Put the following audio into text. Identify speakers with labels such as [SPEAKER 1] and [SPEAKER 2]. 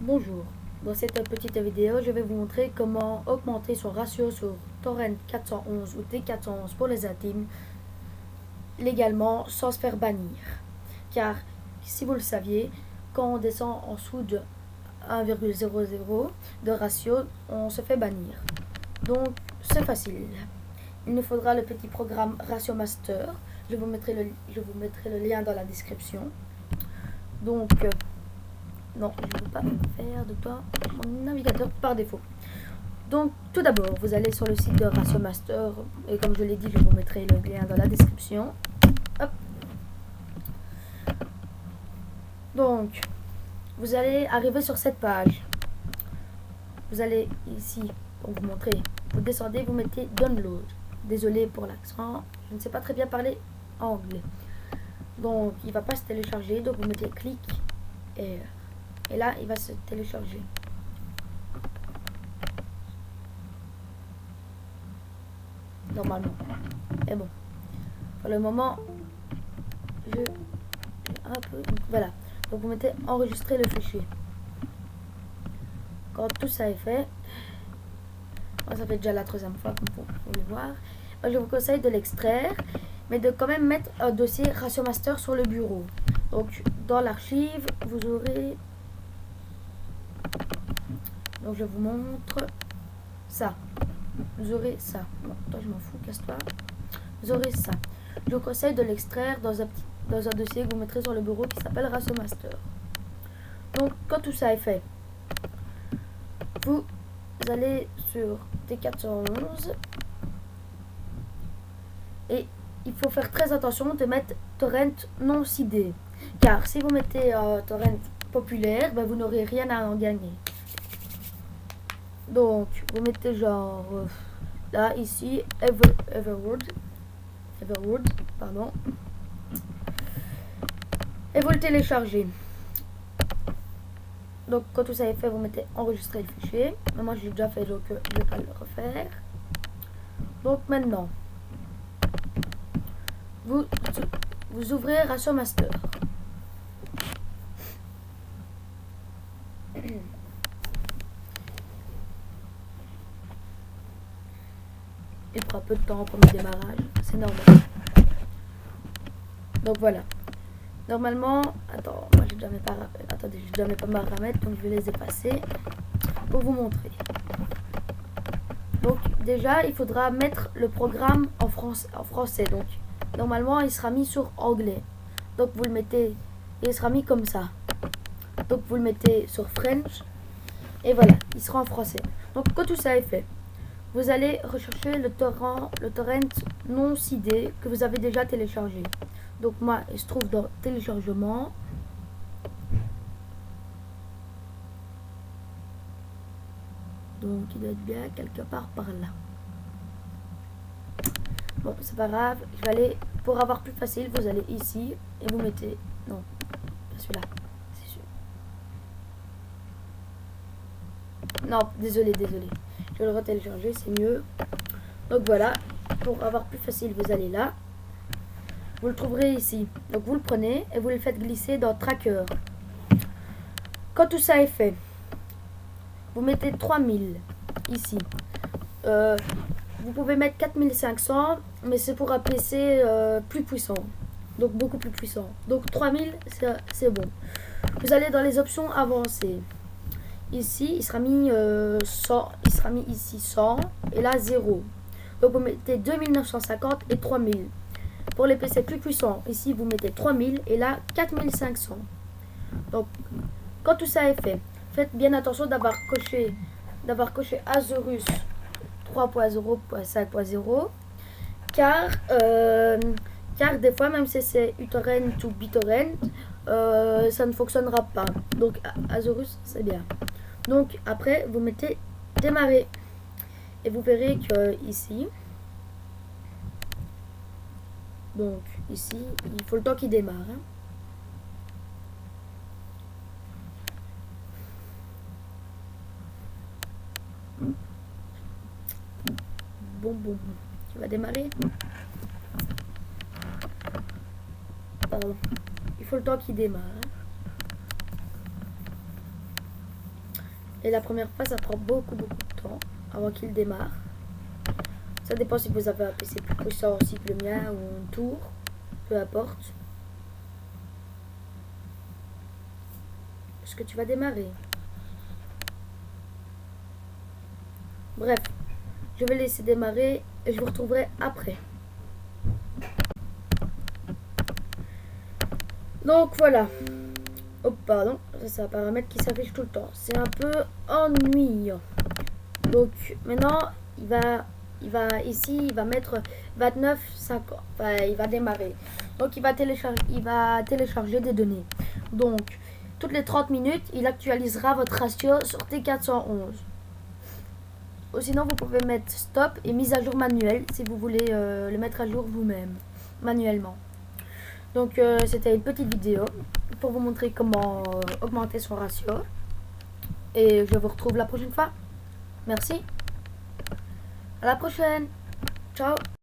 [SPEAKER 1] Bonjour, dans cette petite vidéo, je vais vous montrer comment augmenter son ratio sur Torrent 411 ou T411 pour les intimes légalement sans se faire bannir. Car, si vous le saviez, quand on descend en dessous de 1,00 de ratio, on se fait bannir. Donc, c'est facile. Il nous faudra le petit programme Ratio Master. Je vous mettrai le lien dans la description. Donc, non, je ne veux pas faire de toi mon navigateur par défaut. Donc, tout d'abord, vous allez sur le site de Ratio Master. Et comme je l'ai dit, je vous mettrai le lien dans la description. Hop. Donc, vous allez arriver sur cette page. Vous allez ici, pour vous montrer. Vous descendez, vous mettez Download. Désolé pour l'accent, je ne sais pas très bien parler anglais. Donc, il ne va pas se télécharger. Donc, vous mettez clic et là, il va se télécharger. Normalement. Et bon. Pour le moment, un peu. Voilà. Donc, vous mettez enregistrer le fichier. Quand tout ça est fait, moi, ça fait déjà la troisième fois, comme vous pouvez voir. Moi, je vous conseille de l'extraire, mais de quand même mettre un dossier Ratio Master sur le bureau. Donc, dans l'archive, vous aurez. Donc, je vous montre ça. Vous aurez ça. Bon, toi, je m'en fous, casse-toi. Vous aurez ça. Je vous conseille de l'extraire dans un dossier que vous mettrez sur le bureau qui s'appelle Ratio Master. Donc, quand tout ça est fait, vous allez sur T411 et il faut faire très attention de mettre torrent non sidé, car si vous mettez torrent populaire, ben, vous n'aurez rien à en gagner. Donc vous mettez genre là ici Everwood, pardon, et vous le téléchargez. Donc quand tout ça est fait, vous mettez enregistrer le fichier. Mais moi j'ai déjà fait, donc je ne vais pas le refaire. Donc maintenant, vous ouvrez Ratio Master. Il prend peu de temps pour le démarrage, c'est normal. Donc voilà. Normalement, attends, moi j'ai déjà mes paramètres. Attendez, j'ai déjà mes paramètres, donc je vais les effacer pour vous montrer. Donc déjà, il faudra mettre le programme en français. Donc normalement, il sera mis sur anglais. Donc vous le mettez, il sera mis comme ça. Donc vous le mettez sur French et voilà, il sera en français. Donc quand tout ça est fait, vous allez rechercher le torrent non sidé que vous avez déjà téléchargé. Donc moi, il se trouve dans téléchargement. Donc il doit être bien quelque part par là. Bon, c'est pas grave. Je vais aller, pour avoir plus facile, vous allez ici et vous mettez, non, pas celui-là, c'est sûr. Non, désolé. Je vais le retélécharger, c'est mieux. Donc voilà, pour avoir plus facile, vous allez là. Vous le trouverez ici. Donc vous le prenez et vous le faites glisser dans Tracker. Quand tout ça est fait, vous mettez 3000 ici. Vous pouvez mettre 4500, mais c'est pour un PC plus puissant. Donc beaucoup plus puissant. Donc 3000, c'est bon. Vous allez dans les options avancées. Ici, il sera mis 100, il sera mis ici 100 et là 0. Donc vous mettez 2950 et 3000. Pour les PC plus puissants, ici vous mettez 3000 et là 4500. Donc quand tout ça est fait, faites bien attention d'avoir coché Asurus 3.0.5.0 car des fois, même si c'est uTorrent ou BitTorrent, ça ne fonctionnera pas. Donc Asurus c'est bien. Donc après vous mettez démarrer et vous verrez que ici, donc ici il faut le temps qu'il démarre, hein. Bon, tu vas démarrer. Pardon, il faut le temps qu'il démarre, hein. Et la première fois, ça prend beaucoup de temps avant qu'il démarre. Ça dépend si vous avez un PC plus puissant aussi que le mien ou une tour, peu importe. Est-ce que tu vas démarrer? Bref, je vais laisser démarrer et je vous retrouverai après. Donc voilà. Oh pardon, ça c'est un paramètre qui s'affiche tout le temps. C'est un peu ennuyant. Donc maintenant, il va ici, il va mettre 29,50. Enfin, il va démarrer. Donc il va télécharger des données. Donc toutes les 30 minutes, il actualisera votre ratio sur T411. Ou sinon, vous pouvez mettre stop et mise à jour manuelle si vous voulez le mettre à jour vous-même, manuellement. Donc c'était une petite vidéo pour vous montrer comment augmenter son ratio. Et je vous retrouve la prochaine fois. Merci. À la prochaine. Ciao.